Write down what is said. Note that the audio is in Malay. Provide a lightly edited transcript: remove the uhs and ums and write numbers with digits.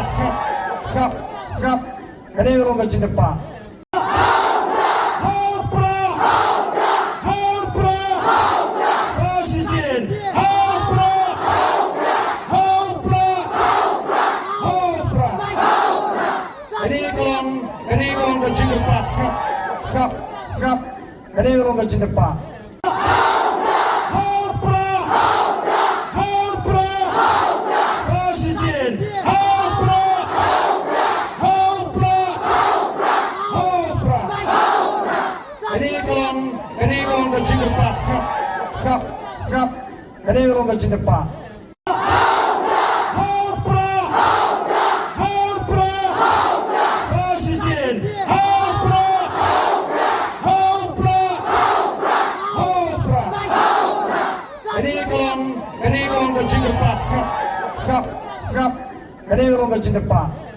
jingrwai, srap, srap, kani ulong ka jingrwai. Kani ulong ka jingrwai, srap, srap, srap, kani ulong ka jingrwai. Kani ulong ka jingrwai, srap, srap, srap, kani ulong ka jingrwai. Kani ulong ka jingrwai, srap, srap, srap, kani ulong ka jingrwai.